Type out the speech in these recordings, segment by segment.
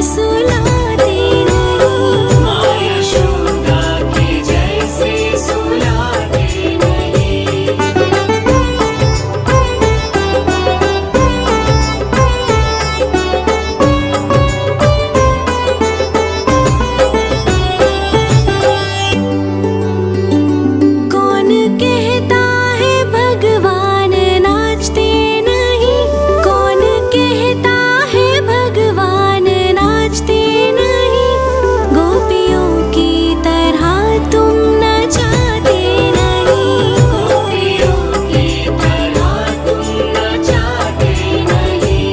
सुलाते नहीं। माँ यशोदा के जैसे सुलाते नहीं। कौन कहता है भगवान नाचते नहीं? कौन कहता है भगवान नाचते नहीं? गोपियों की तरह तुम नचाते नहीं। गोपियों की तरह तुम नचाते नहीं।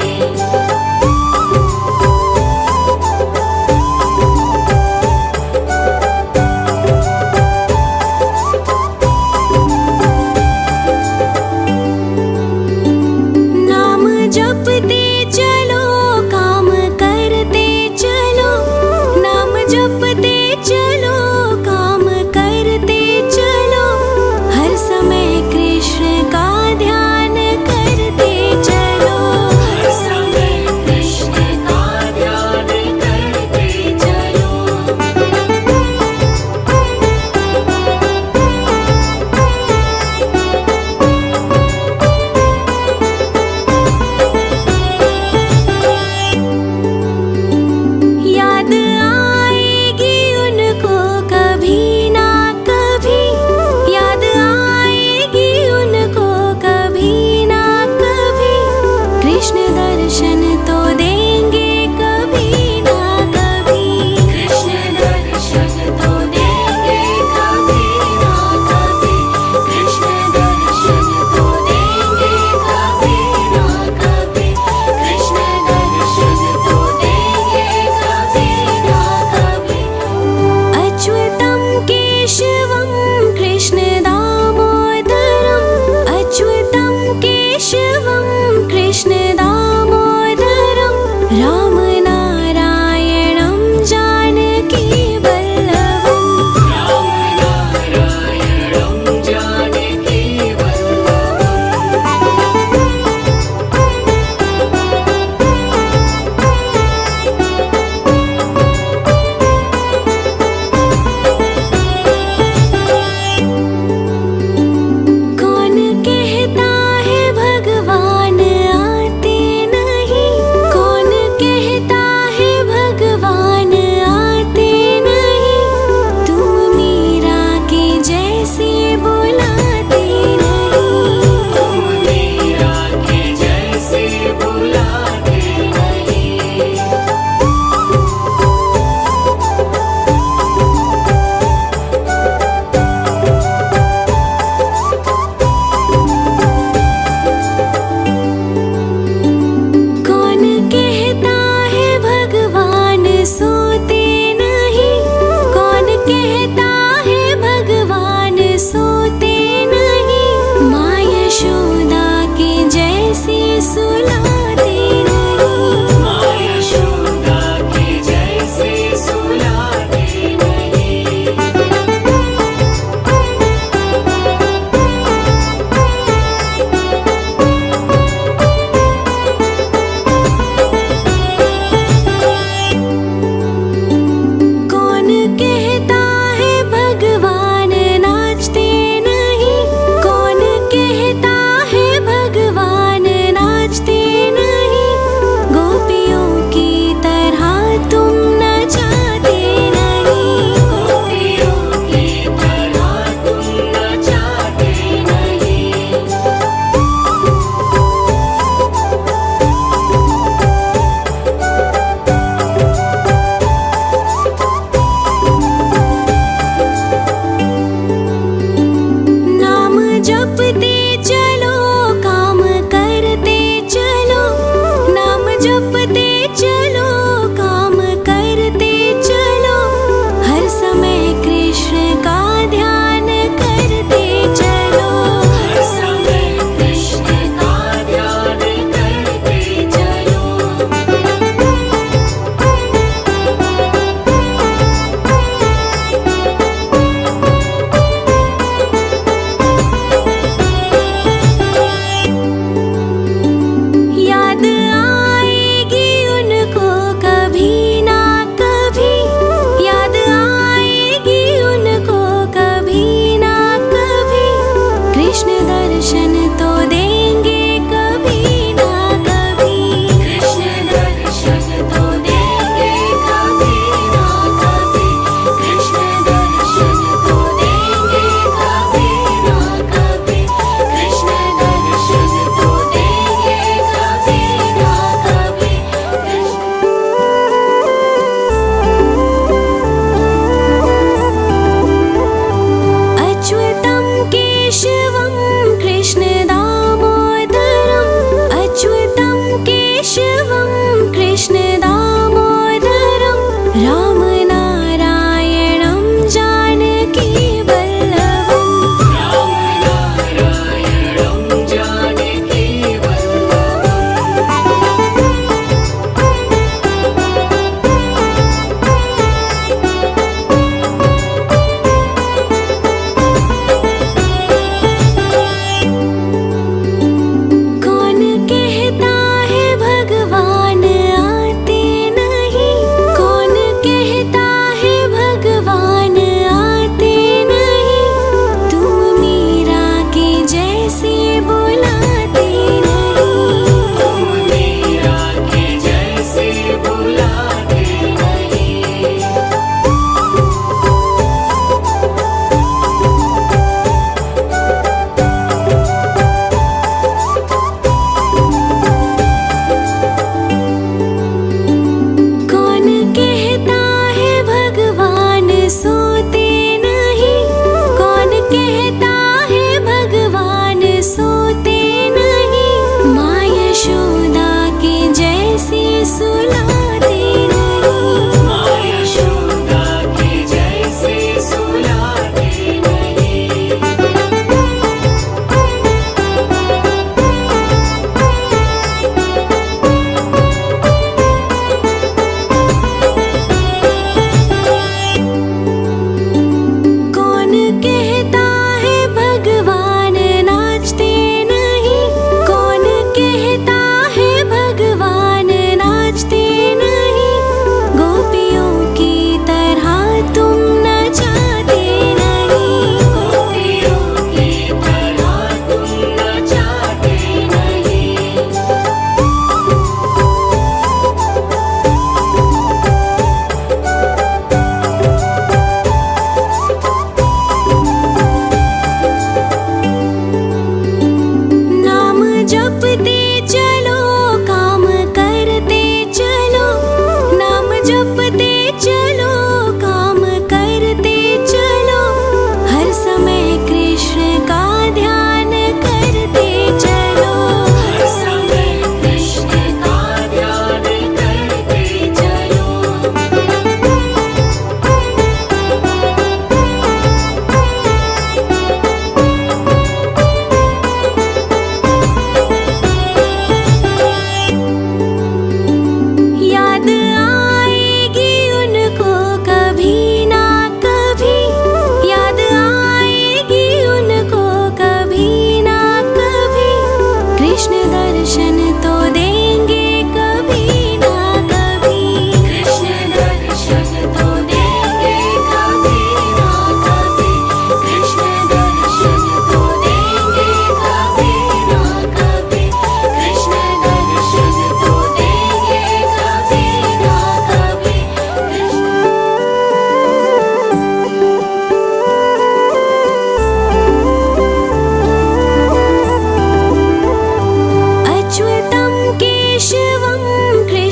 नाम जपते चलो, काम करते चलो। नाम जपते चलो, काम करते चलो। हर समय कृष्ण का ध्यान करते चलो। हर समय कृष्ण का ध्यान करते चलो। याद आएगी उनको कभी ना कभी। याद आएगी उनको कभी ना कभी। कृष्ण दर्शन तो देंगे कभी ना कभी। कृष्ण दर्शन तो देंगे कभी ना कभी। कृष्ण दर्शन तो देंगे कभी ना कभी। कृष्ण दर्शन तो देंगे कभी ना कभी। अच्युतं केशवं कृष्ण दामोदरम्। अच्युतं केशवं कृष्ण दामोदरम्। राम नारायणं जानकी वल्लभम्। राम नारायणं जानकी वल्लभम्। कौन कहता है भगवान आते नहीं? कौन कहता है भगवान आते नहीं? तुम मीरा के जैसे बुलाते नहीं। तुम मीरा के जैसे बुलाते नहीं। कौन कहता है भगवान सोते नहीं? कौन कहता है भगवान सोते नहीं? माँ यशोदा के जैसे सुलाते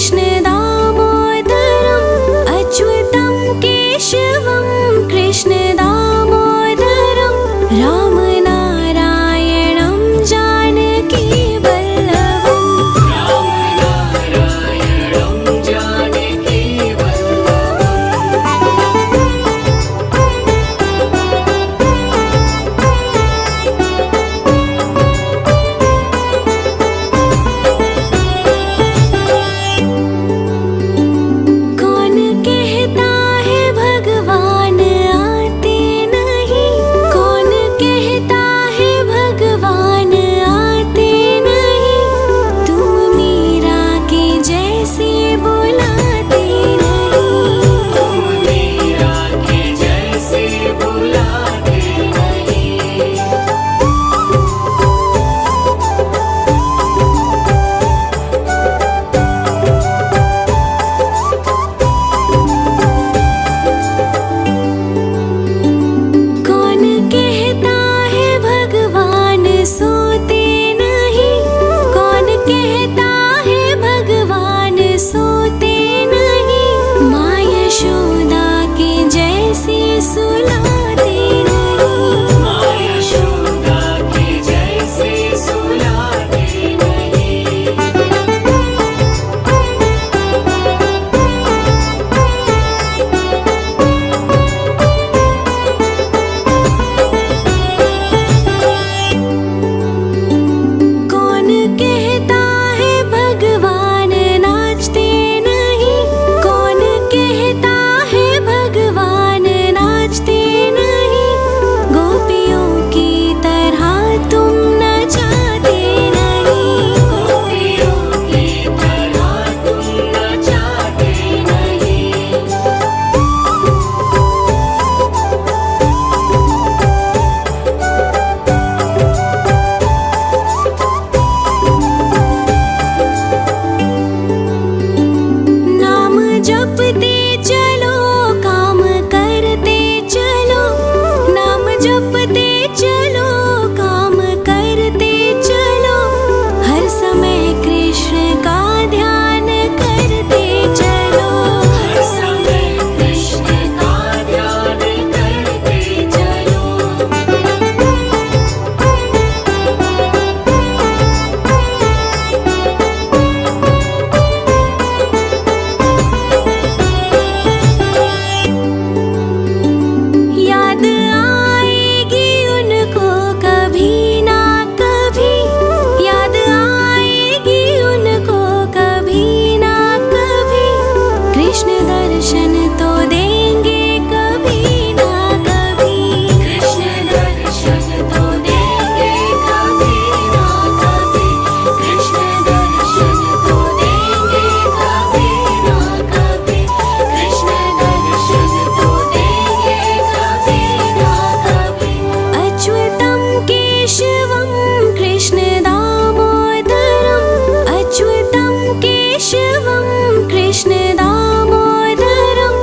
कृष्ण दामोदरम् अच्युतं केशवं कृष्ण दामोदरं रामनारायणं जानकी वल्लभम् रामनारायणं जानकी कौन कहता है भगवान आते नहीं कौन कहता है भगवान आते नहीं तुम मीरा के जैसे बुलाते नहीं तुम मीरा के जैसे बुलाते नहीं कौन कहता है भगवान सोते नहीं कौन कहता है भगवान सोते नहीं माँ यशोदा के जैसे सुलाते नहीं माँ यशोदा के जैसे सुलाते नहीं कौन कहता है भगवान नाचते नहीं कौन कहता है भगवान नाचते नहीं गोपियों की तरह तुम नचाते नहीं गोपियों की तरह तुम नचाते नहीं नाम जपते चलो काम करते चलो नाम जपते चलो काम करते चलो हर समय कृष्ण का ध्यान करते चलो हर समय कृष्ण का ध्यान करते चलो याद आएगी उनको कभी ना कभी याद आएगी उनको कभी ना कभी कृष्ण दर्शन तो देंगे कभी ना कभी कृष्ण दर्शन तो देंगे कभी ना कभी कृष्ण दर्शन तो देंगे कभी ना कभी कृष्ण दर्शन तो देंगे कभी ना कभी अच्युतं केशवं कृष्ण दामोदरम् अच्युतं केशवं कृष्ण दामोदरं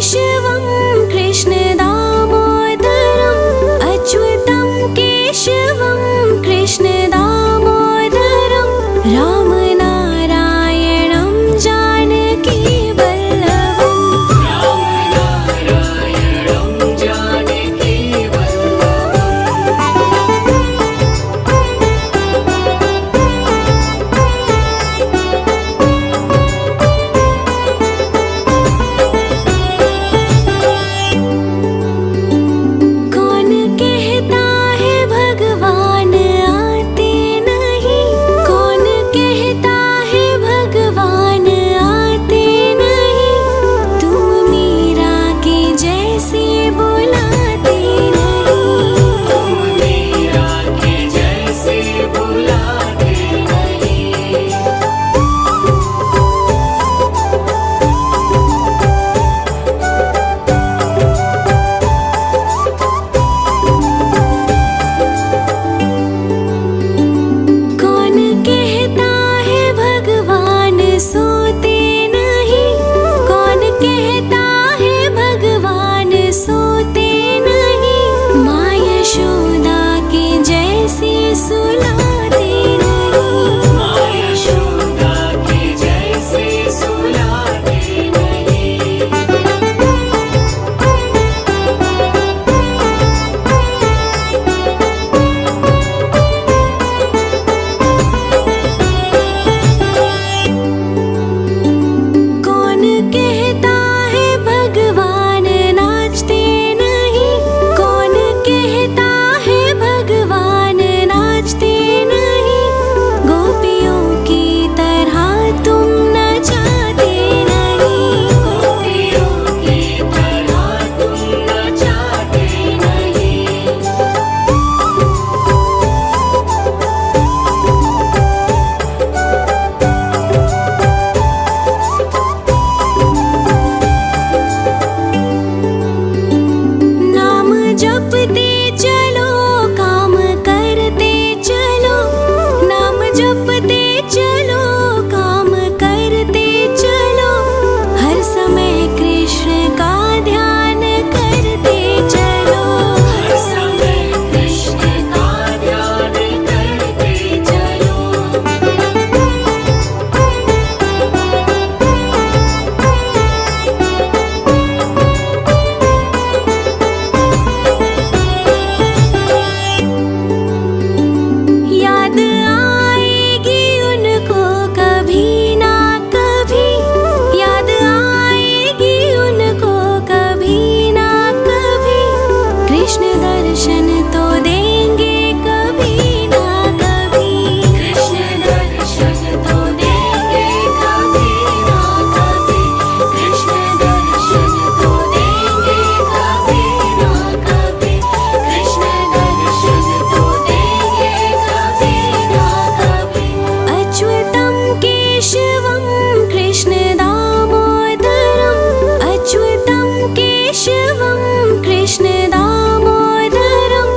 केशवं कृष्ण दामोदरम् अच्युतं केशवं कृष्ण दामोदरम् रामनारायणं जानकी वल्लभम् रामनारायणं जानकी कौन कहता है भगवान आते नहीं कौन कहता है भगवान आते नहीं तुम मीरा के जैसे बुलाते नहीं तुम मीरा के जैसे बुलाते नहीं कौन कहता है भगवान सोते नहीं कौन कहता है भगवान सोते नहीं माँ यशोदा के जैसे सुलाते नहीं माँ यशोदा के जैसे सुलाते नहीं कौन कहता है भगवान नाचते नहीं कौन कहता है भगवान नाचते नहीं गोपियों की तरह तुम नचाते नहीं गोपियों की तरह तुम नचाते नहीं नाम जपते चलो काम करते चलो नाम जपते चलो काम करते चलो हर समय कृष्ण का ध्यान करते चलो हर समय कृष्ण का ध्यान करते चलो याद आएगी उनको कभी ना कभी याद आएगी उनको कभी ना कभी कृष्ण दर्शन तो देंगे कभी ना कभी कृष्ण दर्शन तो देंगे कभी ना कभी कृष्ण दर्शन तो देंगे कभी ना कभी कृष्ण दर्शन तो देंगे कभी ना कभी अच्युतं केशवं कृष्ण दामोदरम् अच्युतं केशवं कृष्ण दामोदरम्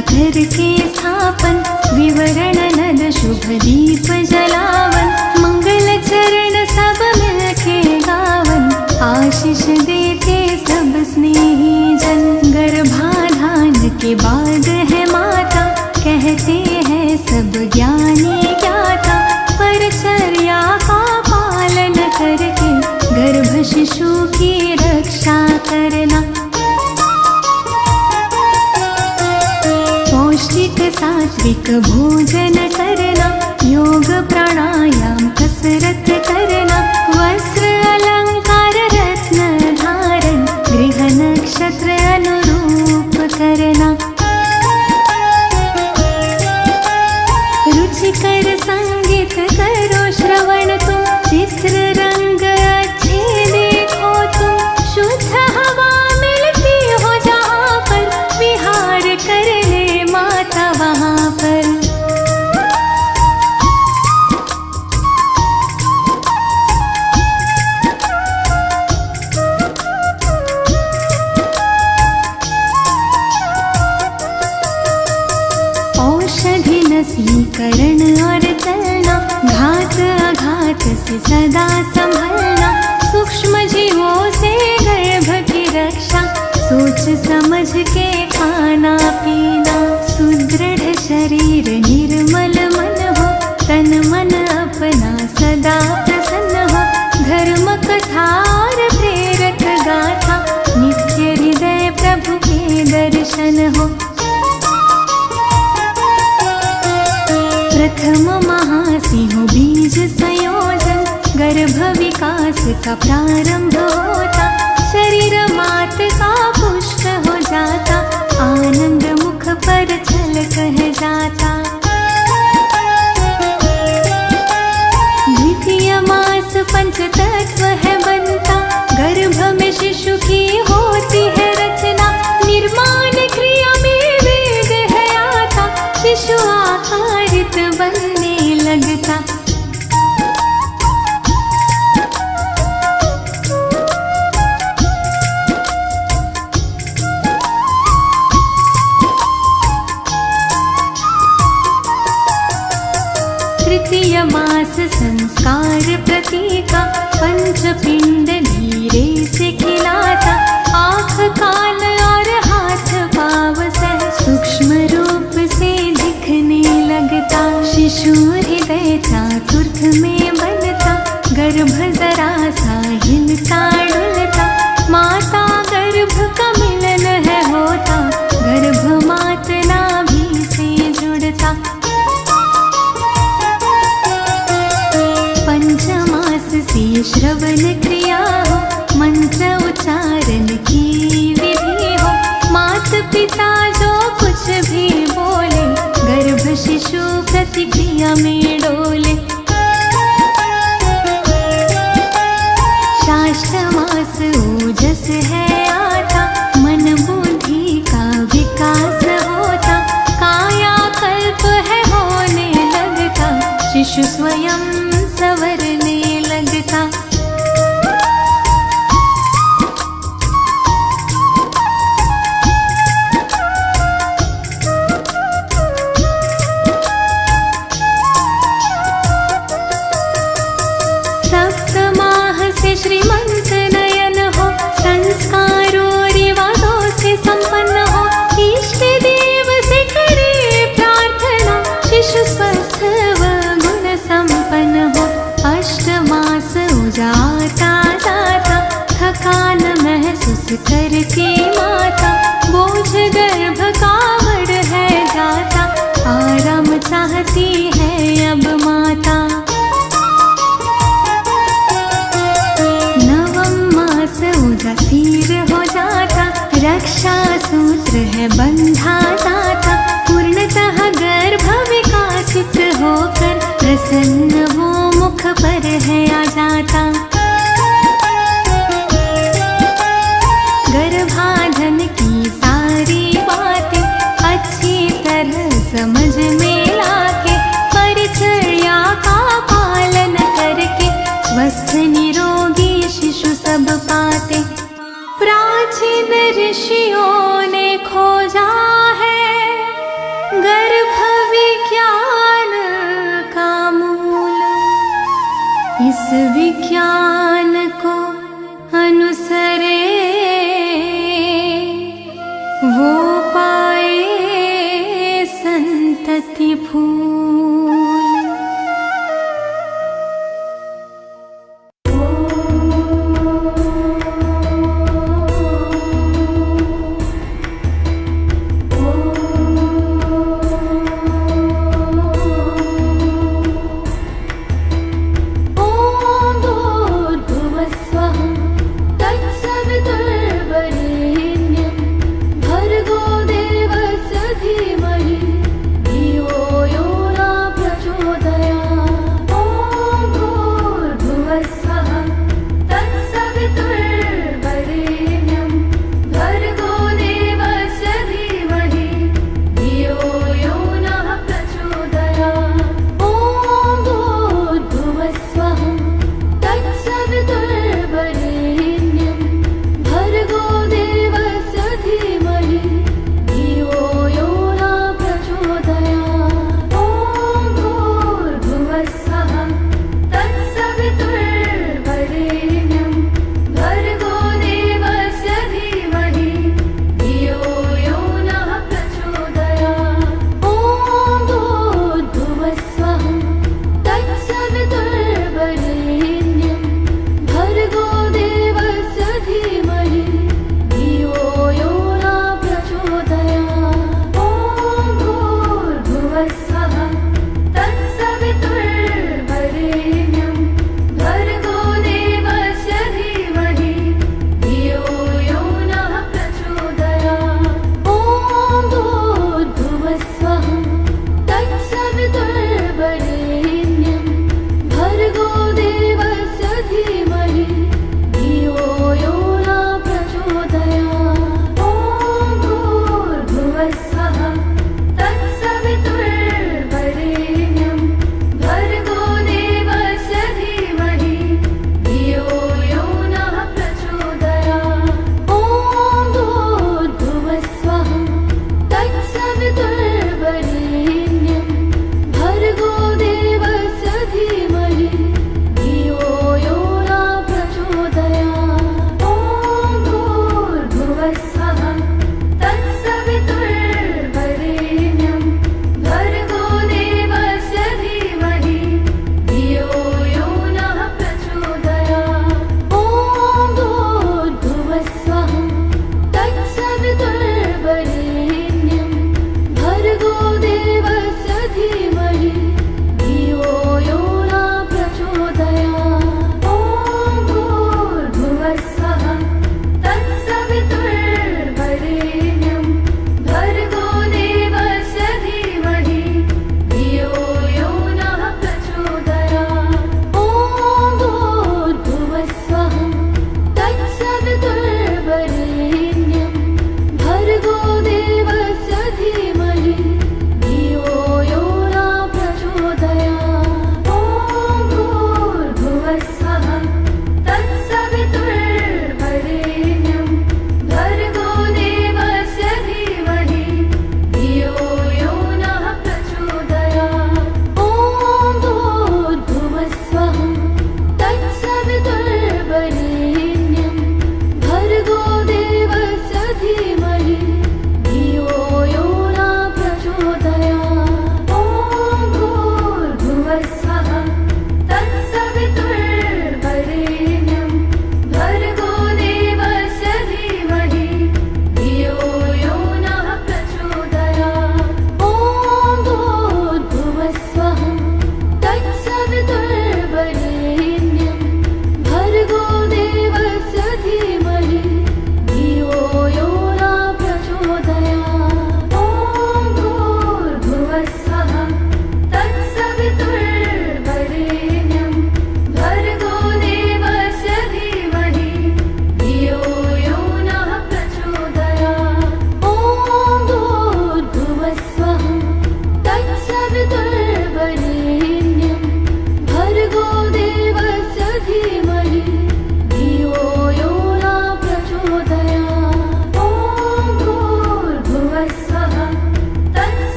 प्रतिष्ठा करके स्थापन, विवरण नद शुभ दीप जलावन, मंगल चरण सब मिलके गावन, आशीष देते सब स्नेही जन। गर्भाधान के बाद है माता, कहते हैं सब ज्ञानी ज्ञाता, परचर्या का पालन करके गर्भ शिशु की रक्षा करना। पौष्टिक सात्विक भोजन करना, योग प्राणायाम कसरत करना, वस्त्र अलंकार रत्न धारण, गृह नक्षत्र अनुरूप करना। रुचिकर संगीत करो श्रवण तुम, चित्र रंग अच्छे देखो तुम, शुद्ध हवा मिलती हो जहाँ पर, विहार कर ले माता वहाँ पर। औषधि नसीकरण और चलना, घात आघात से सदा संभलना, सूक्ष्म जीवों से गर्भ की रक्षा, सोच समझ के खाना पीना। सुदृढ़ शरीर निर्मल मन हो, तन मन अपना सदा प्रसन्न हो, धर्म कथा और प्रेरक गाथा, नित्य हृदय प्रभु के दर्शन हो। प्रथम महासिंह बीज संयोजन, गर्भ विकास का प्रारंभ होता, शरीर मात का पुष्ट हो जाता, आनंद मुख पर छल कह जाता। द्वितीय मास पंच तत्व है बनता, गर्भ में शिशु की होती है रचना, निर्माण क्रिया में वेद है आता, शिशु आकारित बनने लगता। तृतीय मास संस्कार प्रतीका, पंचपिंड नीरे से खिलाता, आँख कान और हाथ पाँव सह सूक्ष्म रूप से दिखने लगता। शिशु हृदय चातुर्थ में बनता, गर्भ जरा सा हिलता डुलता, माता गर्भ का मिलन है होता, गर्भ मात नाभि से जुड़ता। पंचमास से श्रवण क्रिया हो, मंत्र उच्चारण की विधि हो, मात पिता जो कुछ भी बोले, गर्भ शिशु प्रतिक्रिया में डोले। शाष्टमास ओजस है आता, मन बुद्धि का विकास होता, कायाकल्प है होने लगता, शिशु स्वयं संवरने लगता। सप्तमाह से श्रीमंत नयन हो, संस्कारों रिवाजों से संपन्न हो, इष्ट देव से करे प्रार्थना, शिशु स्वस्थ व गुण संपन्न हो। अष्टमास उजाता जाता, थकान महसूस करती माता, बोझ गर्भ का बढ़ है जाता, आराम चाहती है अब माता। उदासीर हो जाता, रक्षा सूत्र है बंधा जाता, पूर्णतः गर्भ विकासित होकर प्रसन्न वो मुख पर है आ जाता। गर्भाधान की सारी बातें अच्छी तरह समझ में लाके, परिचर्या का पालन करके, स्वस्थ निरोगी शिशु सब पाते। प्राचीन ऋषियों ने खोजा है जिस विज्ञान को अनुसरे वो पाए संतति फूल। भर्गो देवस्य धीमहि धियो यो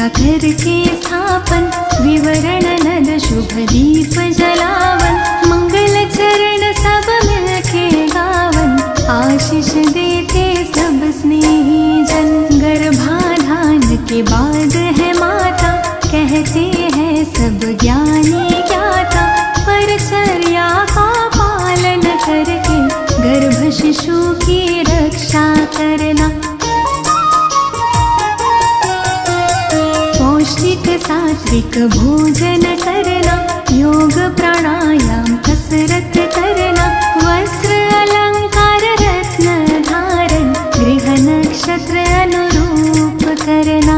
का करके स्थापन, विवरण नद शुभ दीप जलावन, मंगल चरण सब मिलके गावन, आशीष देते सब स्नेही जन। गर्भाधान के बाद है माता, कहते हैं सब ज्ञानी ज्ञाता, परचर्या का पालन करके गर्भ शिशु की रक्षा करना। पौष्टिक सात्विक भोजन करना, योग प्राणायाम कसरत करना, वस्त्र अलंकार रत्न धारण, गृह नक्षत्र अनुरूप करना।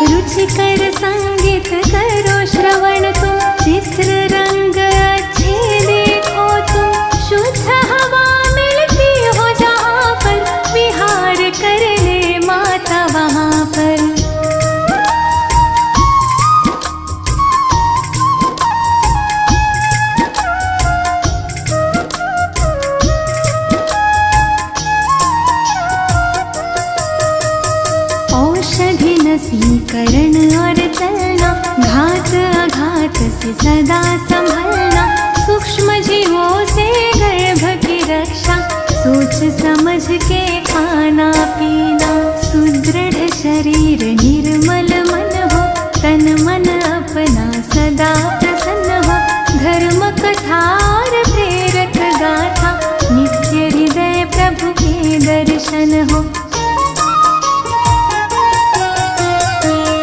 रुचिकर संगीत करो श्रवण तुम, चित्र रंग अच्छे देखो तुम, शुद्ध हवा मिलती हो जहाँ पर, विहार कर ले माता वहाँ पर। औषधि नसीकरण और चलना, घात आघात से सदा संभलना, सूक्ष्म जीवों से गर्भ की रक्षा, सोच समझ के खाना पीना। सुदृढ़ शरीर निर्मल मन हो, तन मन अपना सदा प्रसन्न हो, धर्म कथा और प्रेरक गाथा, नित्य हृदय प्रभु के दर्शन हो।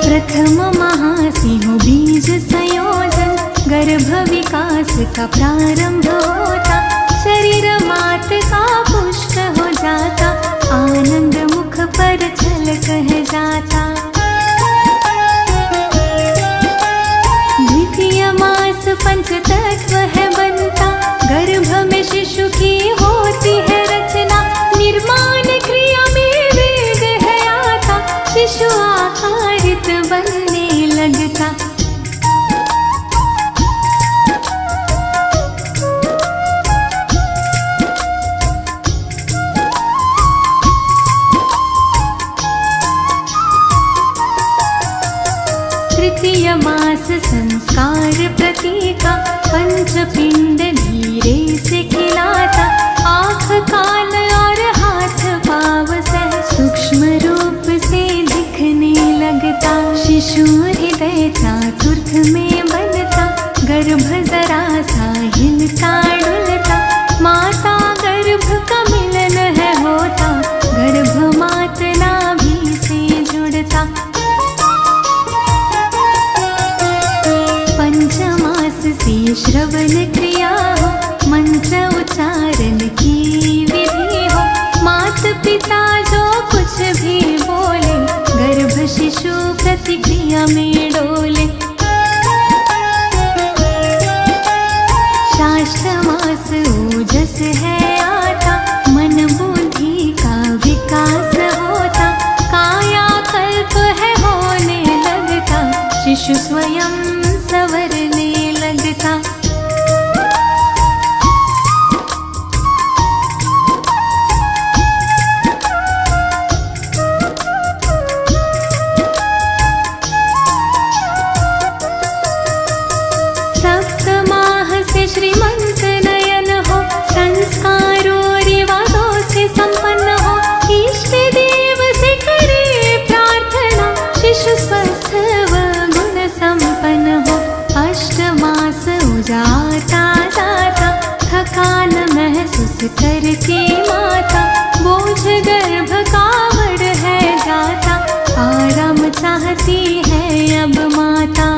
प्रथम महासिंह बीज संयोजन, गर्भ विकास का प्रारंभ होता, शरीर मात का पुष्ट हो जाता, आनंद मुख पर छल कह जाता। द्वितीय मास पंच तत्व है बनता, गर्भ में शिशु की होती है रचना, निर्माण क्रिया में वेग है आता, शिशु आकारित बनने लगता। तृतीय मास संस्कार प्रतीका, पंचपिंड धीरे से खिलाता, आँख कान और हाथ पाव सह सूक्ष्म रूप से दिखने लगता, शिशु हृदय चातुर्थ में बनता, गर्भ जरा सा हिलता डुलता, माता गर्भ का मिलन है होता, गर्भ मात नाभि से जुड़ता। पंचमास से श्रवण क्रिया हो, मंत्र उच्चारण की विधि हो, मात पिता जो कुछ भी बोले, गर्भ शिशु प्रतिक्रिया में डोले। शास्त्र मास ओजस है आता, मन बुद्धि का विकास होता, काया कल्प है होने लगता, शिशु स्वयं संवरने लगता। सप्तमाह से श्रीमंत नयन हो, संस्कारों रिवाजों से संपन्न हो, इष्ट देव से करे प्रार्थना, शिशु स्वस्थ व गुण संपन्न हो। अष्टमास उजाता जाता, थकान महसूस करके माता, बोझ गर्भ का बढ़ है जाता, आराम चाहती है अब माता।